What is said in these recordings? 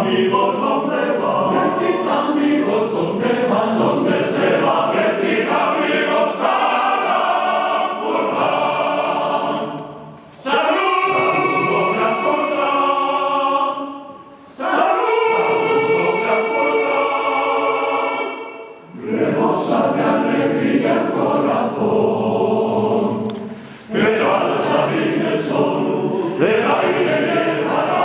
amigos, ¿dónde van? Decid amigos, ¿dónde van? ¿Dónde se van? Decid amigos, San Ampurdán. Saludo Gran Ampurdán. Saludo Gran Ampurdán. Rebosa de alegría el corazón, pero al salir el sol, el aire llevará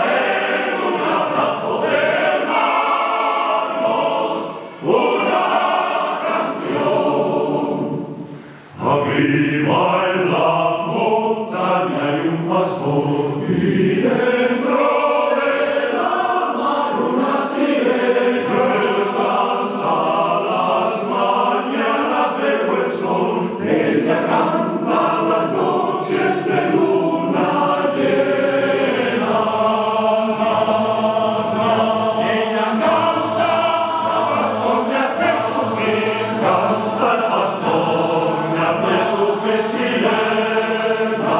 en un abrazo de hermanos una canción. Arriba en la montaña hay un pastor y dentro de la mar una sirena. Él canta las mañanas de buen sol, ella canta las noches de luna llena. Ella canta, el pastor me hace sufrir, canta el pastor me hace sufrir sirena.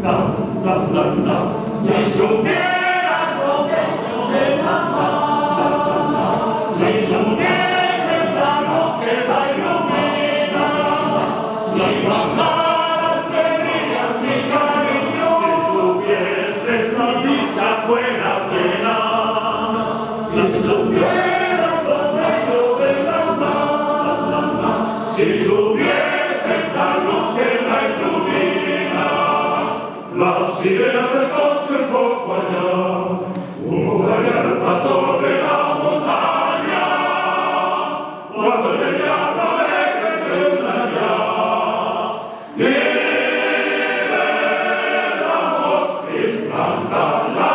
Na, na, na, na. Si supieras lo bello de la mar, si supieses la luz que la ilumina, si bajaras serías mi cariño, si tuvieses la dicha fuera plena, si supieras lo bello de la mar, si tuvieses la luz que la ilumina, las sirenas del bosque un poco allá, allá el pastor de la montaña, cuando el diablo alegre se engaña, y el amor encanta la